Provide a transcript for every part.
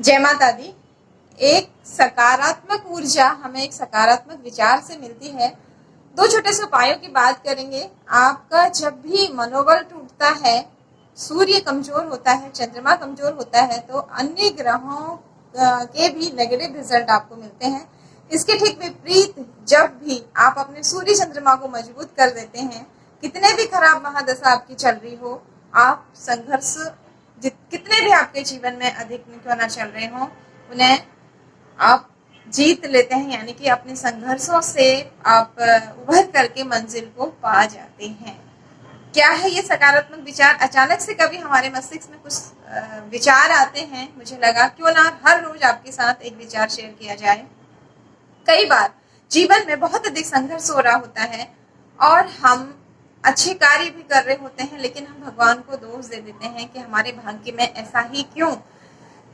जय माता दी। एक सकारात्मक ऊर्जा हमें एक सकारात्मक विचार से मिलती है। दो छोटे से उपायों की बात करेंगे। आपका जब भी मनोबल टूटता है, सूर्य कमजोर होता है, चंद्रमा कमजोर होता है, तो अन्य ग्रहों के भी नेगेटिव रिजल्ट आपको मिलते हैं। इसके ठीक विपरीत जब भी आप अपने सूर्य चंद्रमा को मजबूत कर देते हैं, कितने भी खराब महादशा आपकी चल रही हो, आप संघर्ष कितने भी आपके जीवन में अधिक क्यों ना चल रहे हो, उन्हें आप जीत लेते हैं। यानी कि अपने संघर्षों से आप उभर करके मंजिल को पा जाते हैं। क्या है ये सकारात्मक विचार? अचानक से कभी हमारे मस्तिष्क में कुछ विचार आते हैं। मुझे लगा क्यों ना हर रोज आपके साथ एक विचार शेयर किया जाए। कई बार जीवन में बहुत अधिक संघर्ष हो रहा होता है और हम अच्छे कार्य भी कर रहे होते हैं, लेकिन हम भगवान को दोष दे देते हैं कि हमारे भाग्य में ऐसा ही क्यों।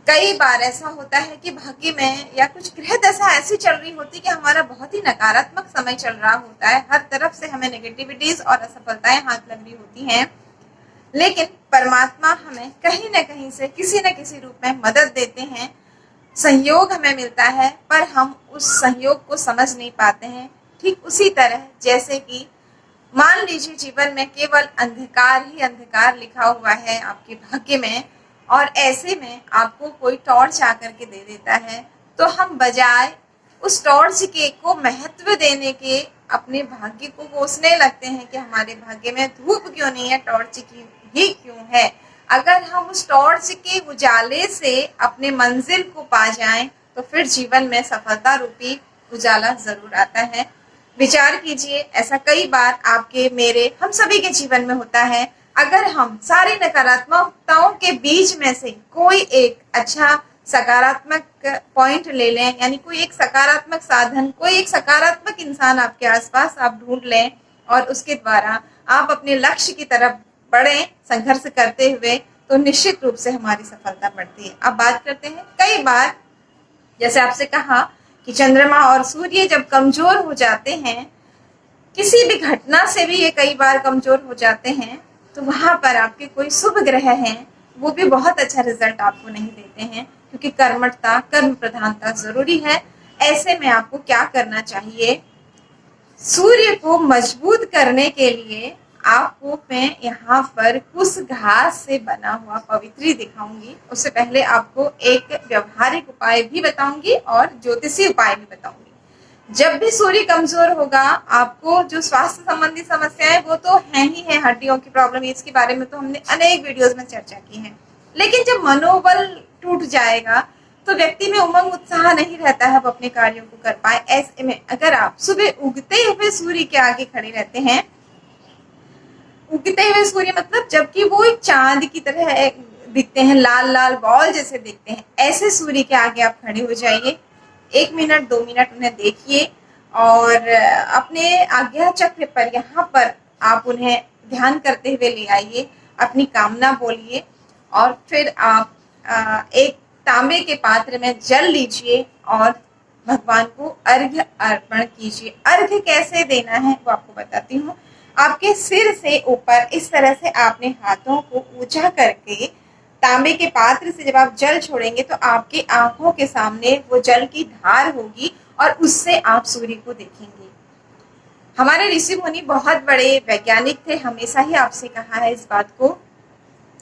कई बार ऐसा होता है कि भाग्य में या कुछ ग्रह दशा ऐसी चल रही होती कि हमारा बहुत ही नकारात्मक समय चल रहा होता है, हर तरफ से हमें नेगेटिविटीज और असफलताएं हाथ लग रही होती हैं, लेकिन परमात्मा हमें कहीं न कहीं से किसी न किसी रूप में मदद देते हैं, सहयोग हमें मिलता है, पर हम उस सहयोग को समझ नहीं पाते हैं। ठीक उसी तरह जैसे कि मान लीजिए जीवन में केवल अंधकार ही अंधकार लिखा हुआ है आपके भाग्य में, और ऐसे में आपको कोई टॉर्च आकर के दे देता है, तो हम बजाय उस टॉर्च के को महत्व देने के अपने भाग्य को कोसने लगते हैं कि हमारे भाग्य में धूप क्यों नहीं है, टॉर्च की ही क्यों है। अगर हम उस टॉर्च के उजाले से अपने मंजिल को पा जाएं, तो फिर जीवन में सफलता रूपी उजाला जरूर आता है। विचार कीजिए, ऐसा कई बार आपके, मेरे, हम सभी के जीवन में होता है। अगर हम सारी नकारात्मकताओं के बीच में से कोई एक अच्छा सकारात्मक पॉइंट ले लें, यानी कोई एक सकारात्मक साधन, कोई एक सकारात्मक इंसान आपके आसपास आप ढूंढ लें और उसके द्वारा आप अपने लक्ष्य की तरफ बढ़ें संघर्ष करते हुए, तो निश्चित रूप से हमारी सफलता बढ़ती है। अब बात करते हैं, कई बार जैसे आपसे कहा कि चंद्रमा और सूर्य जब कमजोर हो जाते हैं, किसी भी घटना से भी ये कई बार कमजोर हो जाते हैं, तो वहां पर आपके कोई शुभ ग्रह हैं, वो भी बहुत अच्छा रिजल्ट आपको नहीं देते हैं, क्योंकि कर्मठता, कर्म प्रधानता जरूरी है। ऐसे में आपको क्या करना चाहिए? सूर्य को मजबूत करने के लिए आपको मैं यहाँ पर कुछ घास से बना हुआ पवित्री दिखाऊंगी। उससे पहले आपको एक व्यवहारिक उपाय भी बताऊंगी और ज्योतिषी उपाय भी बताऊंगी। जब भी सूर्य कमजोर होगा, आपको जो स्वास्थ्य संबंधी समस्याएं वो तो है ही है, हड्डियों की प्रॉब्लम, इसके बारे में तो हमने अनेक वीडियोस में चर्चा की है। लेकिन जब मनोबल टूट जाएगा तो व्यक्ति में उमंग उत्साह नहीं रहता है, वो अपने कार्यों को कर पाए। ऐसे में अगर आप सुबह उगते हुए सूर्य के आगे खड़े रहते हैं, उगते हुए सूर्य मतलब जबकि वो एक चांद की तरह दिखते हैं, लाल लाल बॉल जैसे दिखते हैं, ऐसे सूर्य के आगे आप खड़े हो जाइए। 1 मिनट 2 मिनट उन्हें देखिए और अपने आज्ञा चक्र पर यहाँ पर आप उन्हें ध्यान करते हुए ले आइए, अपनी कामना बोलिए और फिर आप एक तांबे के पात्र में जल लीजिए और भगवान को अर्घ्य अर्पण कीजिए। अर्घ्य कैसे देना है वो आपको बताती हूँ। आपके सिर से ऊपर इस तरह से आपने हाथों को ऊंचा करके तांबे के पात्र से जब आप जल छोड़ेंगे, तो आपकी आंखों के सामने वो जल की धार होगी और उससे आप सूर्य को देखेंगे। हमारे ऋषि मुनि बहुत बड़े वैज्ञानिक थे, हमेशा ही आपसे कहा है इस बात को।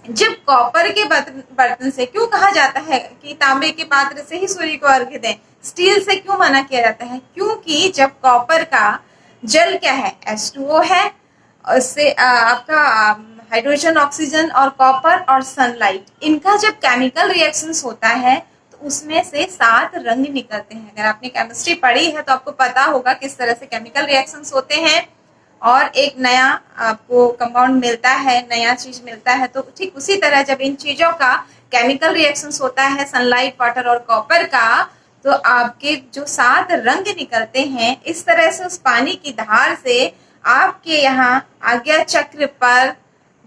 जब कॉपर के बर्तन से क्यों कहा जाता है कि तांबे के पात्र से ही सूर्य को अर्घ्य दें, स्टील से क्यों मना किया जाता है? क्योंकि जब कॉपर का जल क्या है, H2O है, उससे आपका हाइड्रोजन, ऑक्सीजन और कॉपर और सनलाइट, इनका जब केमिकल रिएक्शंस होता है तो उसमें से 7 रंग निकलते हैं। अगर आपने केमिस्ट्री पढ़ी है तो आपको पता होगा किस तरह से केमिकल रिएक्शंस होते हैं और एक नया आपको कंपाउंड मिलता है, नया चीज मिलता है। तो ठीक उसी तरह जब इन चीजों का केमिकल रिएक्शंस होता है, सनलाइट, वाटर और कॉपर का, तो आपके जो 7 रंग निकलते हैं, इस तरह से उस पानी की धार से आपके यहाँ आज्ञा चक्र पर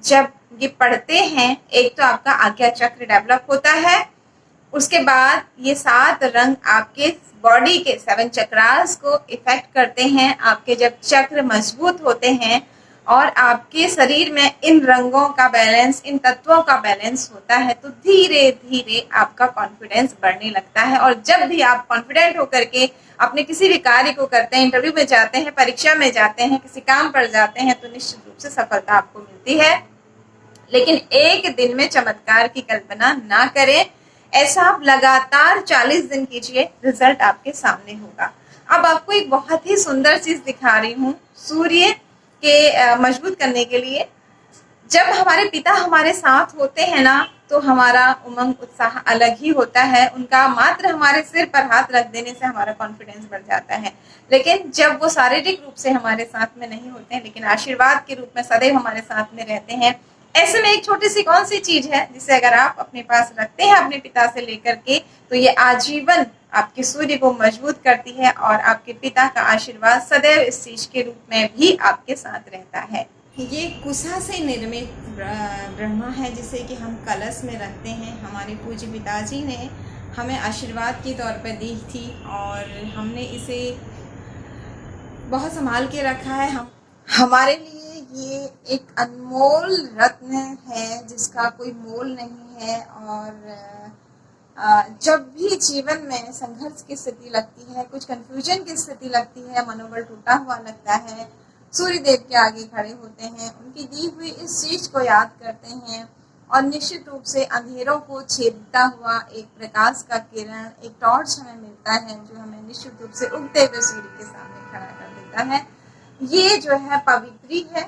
जब ये पढ़ते हैं, एक तो आपका आज्ञा चक्र डेवलप होता है, उसके बाद ये 7 रंग आपके बॉडी के 7 चक्रास को इफेक्ट करते हैं। आपके जब चक्र मजबूत होते हैं और आपके शरीर में इन रंगों का बैलेंस, इन तत्वों का बैलेंस होता है, तो धीरे धीरे आपका कॉन्फिडेंस बढ़ने लगता है। और जब भी आप कॉन्फिडेंट होकर के अपने किसी भी कार्य को करते हैं, इंटरव्यू में जाते हैं, परीक्षा में जाते हैं, किसी काम पर जाते हैं, तो निश्चित रूप से सफलता आपको मिलती है। लेकिन एक दिन में चमत्कार की कल्पना ना करें, ऐसा आप लगातार 40 दिन कीजिए, रिजल्ट आपके सामने होगा। अब आपको एक बहुत ही सुंदर चीज दिखा रही हूँ सूर्य के मजबूत करने के लिए। जब हमारे पिता हमारे साथ होते हैं ना, तो हमारा उमंग उत्साह अलग ही होता है। उनका मात्र हमारे सिर पर हाथ रख देने से हमारा कॉन्फिडेंस बढ़ जाता है। लेकिन जब वो शारीरिक रूप से हमारे साथ में नहीं होते हैं, लेकिन आशीर्वाद के रूप में सदैव हमारे साथ में रहते हैं, ऐसे में एक छोटी सी कौन सी चीज है जिसे अगर आप अपने पास रखते हैं अपने पिता से लेकर के, तो ये आजीवन आपके सूर्य को मजबूत करती है और आपके पिता का आशीर्वाद सदैव इस चीज के रूप में भी आपके साथ रहता है। ये कुशा से निर्मित ब्रह्मा है जिसे कि हम कलश में रखते हैं। हमारे पूज्य पिताजी ने हमें आशीर्वाद के तौर पर दी थी और हमने इसे बहुत संभाल के रखा है। हमारे लिए ये एक अनमोल रत्न है जिसका कोई मोल नहीं है। और जब भी जीवन में संघर्ष की स्थिति लगती है, कुछ कंफ्यूजन की स्थिति लगती है, मनोबल टूटा हुआ लगता है, सूर्य देव के आगे खड़े होते हैं, उनकी दी हुई इस चीज को याद करते हैं और निश्चित रूप से अंधेरों को छेदता हुआ एक प्रकाश का किरण, एक टॉर्च हमें मिलता है जो हमें निश्चित रूप से उगते हुए सूर्य के सामने खड़ा कर देता है। ये जो है पवित्री है।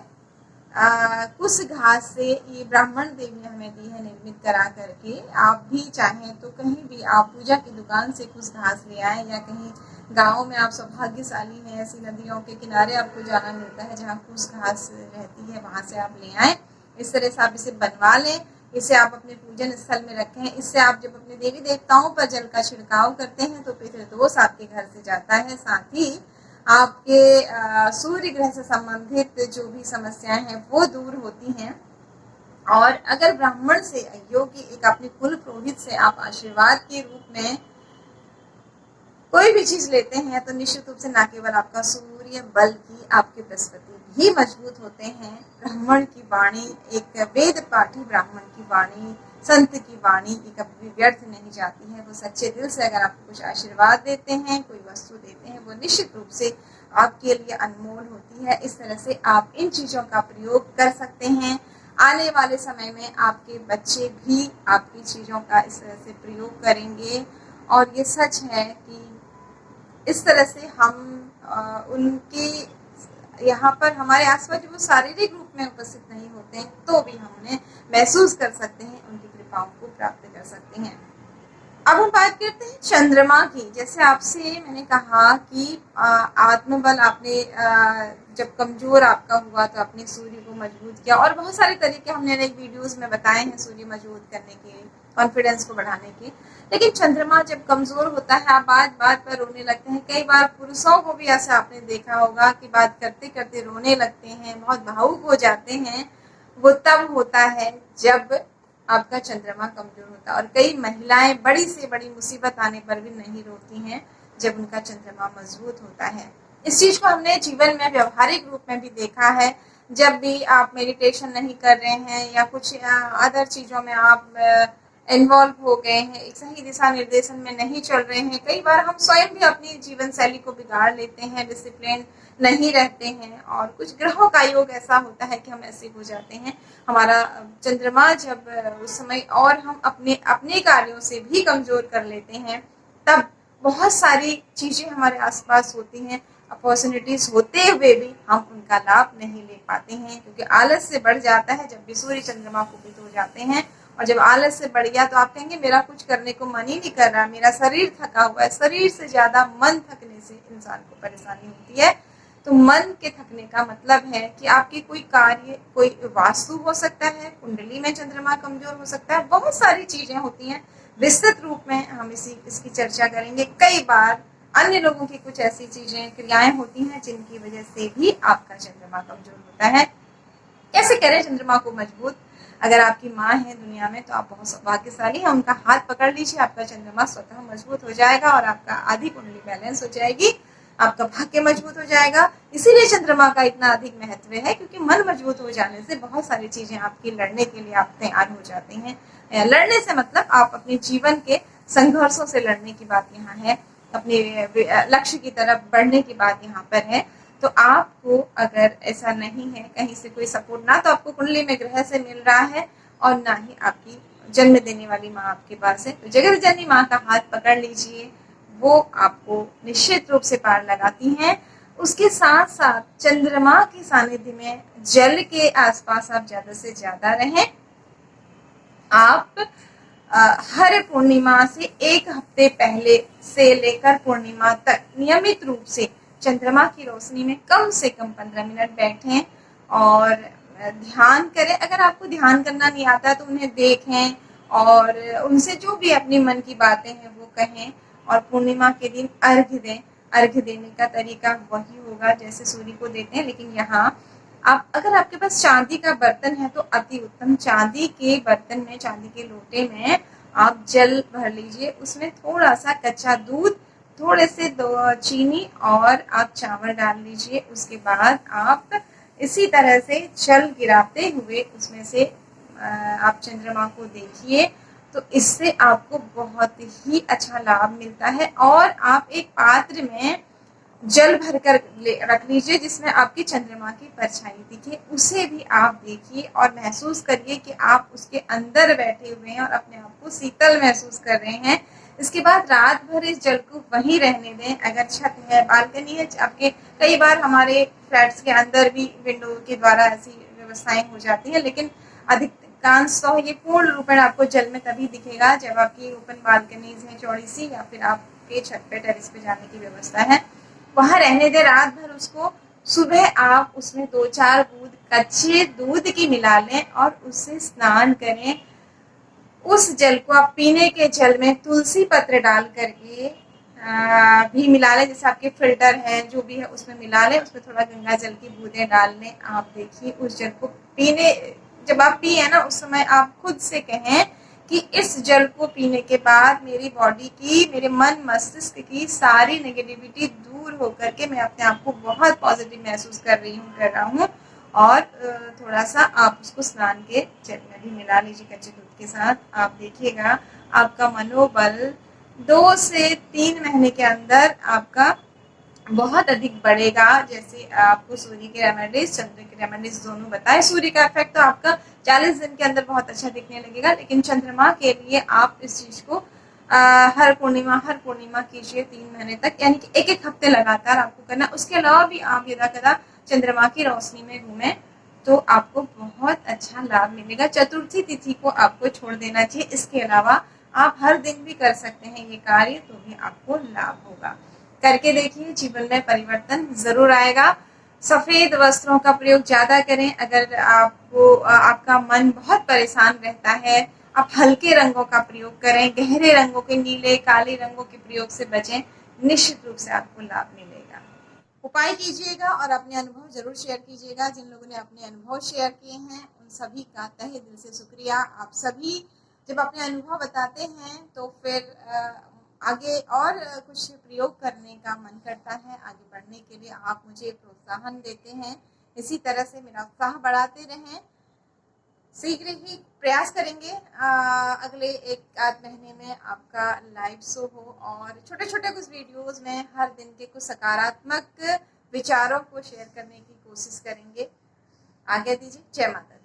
कुछ घास से ये ब्राह्मण देव ने हमें दी है निर्मित करा करके। आप भी चाहें तो कहीं भी आप पूजा की दुकान से कुछ घास ले आए, या कहीं गाँव में आप सौभाग्यशाली हैं, ऐसी नदियों के किनारे आपको जाना मिलता है जहाँ कुछ घास रहती है, वहां से आप ले आए। इस तरह से आप इसे बनवा लें, इसे आप अपने पूजन स्थल में रखें। इससे आप जब अपने देवी देवताओं पर जल का छिड़काव करते हैं तो पितृदोष आपके घर से जाता है। साथ ही आपके सूर्य ग्रह से संबंधित जो भी समस्याएं हैं वो दूर होती हैं। और अगर ब्राह्मण से योग्य एक अपने कुल पुरोहित से आप आशीर्वाद के रूप में कोई भी चीज लेते हैं, तो निश्चित रूप से न केवल आपका सूर्य बल्कि आपके बृहस्पति भी मजबूत होते हैं। ब्राह्मण की वाणी, एक वेद पाठी ब्राह्मण की वाणी, संत की वाणी ये कभी भी व्यर्थ नहीं जाती है। वो सच्चे दिल से अगर आपको कुछ आशीर्वाद देते हैं, कोई वस्तु देते हैं, वो निश्चित रूप से आपके लिए अनमोल होती है। इस तरह से आप इन चीजों का प्रयोग कर सकते हैं। आने वाले समय में आपके बच्चे भी आपकी चीजों का इस तरह से प्रयोग करेंगे। और ये सच है कि इस तरह से हम उनके यहाँ पर हमारे आसपास जो शारीरिक रूप में उपस्थित नहीं होते हैं, तो भी हम उन्हें महसूस कर सकते हैं, उनकी कृपाओं को प्राप्त कर सकते हैं। अब हम बात करते हैं चंद्रमा की। जैसे आपसे मैंने कहा कि आत्मबल आपने जब कमजोर आपका हुआ तो आपने सूर्य को मजबूत किया, और बहुत सारे तरीके हमने एक वीडियोस में बताए हैं सूर्य मजबूत करने के, कॉन्फिडेंस को बढ़ाने के। लेकिन चंद्रमा जब कमजोर होता है, आप बात बात पर रोने लगते हैं। कई बार पुरुषों को भी ऐसा आपने देखा होगा कि बात करते करते रोने लगते हैं, बहुत भावुक हो जाते हैं। वो तब होता है जब आपका चंद्रमा कमजोर होता है। और कई महिलाएं बड़ी से बड़ी मुसीबत आने पर भी नहीं रोती हैं जब उनका चंद्रमा मजबूत होता है। इस चीज को हमने जीवन में व्यवहारिक रूप में भी देखा है। जब भी आप मेडिटेशन नहीं कर रहे हैं या कुछ अदर चीजों में आप इन्वॉल्व हो गए हैं, एक सही दिशा निर्देशन में नहीं चल रहे हैं, कई बार हम स्वयं भी अपनी जीवन शैली को बिगाड़ लेते हैं, डिसिप्लिन नहीं रहते हैं, और कुछ ग्रहों का योग ऐसा होता है कि हम ऐसे हो जाते हैं। हमारा चंद्रमा जब उस समय और हम अपने कार्यों से भी कमजोर कर लेते हैं, तब बहुत सारी चीजें हमारे आसपास होती हैं, अपॉर्चुनिटीज होते हुए भी हम उनका लाभ नहीं ले पाते हैं, क्योंकि आलस से बढ़ जाता है जब भी सूर्य चंद्रमा कुपित हो जाते हैं। और जब आलस से बढ़ गया तो आप कहेंगे मेरा कुछ करने को मन ही नहीं कर रहा, मेरा शरीर थका हुआ है। शरीर से ज्यादा मन थकने से इंसान को परेशानी होती है। तो मन के थकने का मतलब है कि आपकी कोई कार्य, कोई वास्तु हो सकता है, कुंडली में चंद्रमा कमजोर हो सकता है, बहुत सारी चीजें होती हैं। विस्तृत रूप में हम इसकी चर्चा करेंगे। कई बार अन्य लोगों की कुछ ऐसी चीजें, क्रियाएं होती हैं जिनकी वजह से भी आपका चंद्रमा कमजोर होता है। कैसे करें चंद्रमा को मजबूत? अगर आपकी माँ है दुनिया में तो आप बहुत सौभाग्यशाली हैं, उनका हाथ पकड़ लीजिए, आपका चंद्रमा स्वतः मजबूत हो जाएगा और आपका आधी कुंडली बैलेंस हो जाएगी। आपका भाग्य मजबूत हो जाएगा। इसीलिए चंद्रमा का इतना अधिक महत्व है, क्योंकि मन मजबूत हो जाने से बहुत सारी चीजें आपकी लड़ने के लिए आप तैयार हो जाती हैं। लड़ने से मतलब आप अपने जीवन के संघर्षों से लड़ने की बात यहाँ है, अपने लक्ष्य की तरफ बढ़ने की बात यहाँ पर है। तो आपको अगर ऐसा नहीं है, कहीं से कोई सपोर्ट ना तो आपको कुंडली में ग्रह से मिल रहा है और ना ही आपकी जन्म देने वाली माँ आपके पास है, तो जगत जननी माँ का हाथ पकड़ लीजिए, वो आपको निश्चित रूप से पार लगाती हैं। उसके साथ साथ चंद्रमा की सानिध्य में जल के आसपास आप ज्यादा से ज्यादा रहें। आप हर पूर्णिमा से एक हफ्ते पहले से लेकर पूर्णिमा तक नियमित रूप से चंद्रमा की रोशनी में कम से कम 15 मिनट बैठें और ध्यान करें। अगर आपको ध्यान करना नहीं आता तो उन्हें देखें और उनसे जो भी अपने मन की बातें हैं वो कहें, और पूर्णिमा के दिन अर्घ्य दें। अर्घ्य देने का तरीका वही होगा जैसे सूर्य को देते हैं, लेकिन यहाँ आप अगर आपके पास चांदी का बर्तन है तो अति उत्तम। चांदी के बर्तन में, चांदी के लोटे में आप जल भर लीजिए, उसमें थोड़ा सा कच्चा दूध, थोड़े से चीनी और आप चावल डाल लीजिए। उसके बाद आप इसी तरह से जल गिराते हुए उसमें से आप चंद्रमा को देखिए, तो इससे आपको बहुत ही अच्छा लाभ मिलता है। और आप एक पात्र में जल भरकर रख लीजिए जिसमें आपकी चंद्रमा की परछाई दिखे, उसे भी आप देखिए और महसूस करिए कि आप उसके अंदर बैठे हुए हैं और अपने आप को शीतल महसूस कर रहे हैं। इसके बाद रात भर इस जल को वहीं रहने दें। अगर छत है, बालकनी है आपके, कई बार हमारे फ्लैट्स के अंदर भी विंडो के द्वारा ऐसी व्यवस्थाएं हो जाती है, लेकिन अधिकांश तो ये पूर्ण रूपेण आपको जल में तभी दिखेगा जब आपकी ओपन बालकनीज है चौड़ी सी, या फिर आपके छत पे टेरिस पे जाने की व्यवस्था है, वहां रहने दे रात भर उसको। सुबह आप उसमें 2-4 बूंद कच्चे दूध की मिला लें और उससे स्नान करें। उस जल को आप पीने के जल में तुलसी पत्र डाल करके भी मिला लें, जैसे आपके फिल्टर है जो भी है उसमें मिला लें, उसमें थोड़ा गंगा जल की बूंदें डाल लें। आप देखिए उस जल को पीने, जब आप पिए ना उस समय आप खुद से कहें कि इस जल को पीने के बाद मेरी बॉडी की, मेरे मन मस्तिष्क की सारी नेगेटिविटी दूर होकर के मैं अपने आप को बहुत पॉजिटिव महसूस कर रहा हूँ। और थोड़ा सा आप उसको स्नान के जल में भी मिला लीजिए कच्चे दूध के साथ। आप देखिएगा आपका मनोबल 2 से 3 महीने के अंदर आपका बहुत अधिक बढ़ेगा। जैसे आपको सूर्य के रेमेडीज, चंद्र के रेमेडीज दोनों बताए। सूर्य का इफेक्ट तो आपका 40 दिन के अंदर बहुत अच्छा दिखने लगेगा, लेकिन चंद्रमा के लिए आप इस चीज को हर पूर्णिमा कीजिए 3 महीने तक, यानी कि एक हफ्ते लगातार आपको करना। उसके अलावा भी आप यदा कदा चंद्रमा की रोशनी में घूमें तो आपको बहुत अच्छा लाभ मिलेगा। चतुर्थी तिथि को आपको छोड़ देना चाहिए। इसके अलावा आप हर दिन भी कर सकते हैं ये कार्य, तो भी आपको लाभ होगा। करके देखिए, जीवन में परिवर्तन जरूर आएगा। सफेद वस्त्रों का प्रयोग ज्यादा करें। अगर आपका मन बहुत परेशान रहता है, आप हल्के रंगों का प्रयोग करें। गहरे रंगों के, नीले काले रंगों के प्रयोग से बचें। निश्चित रूप से आपको लाभ मिलेगा। उपाय कीजिएगा और अपने अनुभव जरूर शेयर कीजिएगा। जिन लोगों ने अपने अनुभव शेयर किए हैं उन सभी का तहे दिल से शुक्रिया। आप सभी जब अपने अनुभव बताते हैं तो फिर आगे और कुछ प्रयोग करने का मन करता है। आगे बढ़ने के लिए आप मुझे प्रोत्साहन देते हैं। इसी तरह से मेरा उत्साह बढ़ाते रहें। शीघ्र ही प्रयास करेंगे अगले 1-8 महीने में आपका लाइव शो हो, और छोटे छोटे कुछ वीडियोस में हर दिन के कुछ सकारात्मक विचारों को शेयर करने की कोशिश करेंगे। आज्ञा दीजिए। जय माता दी।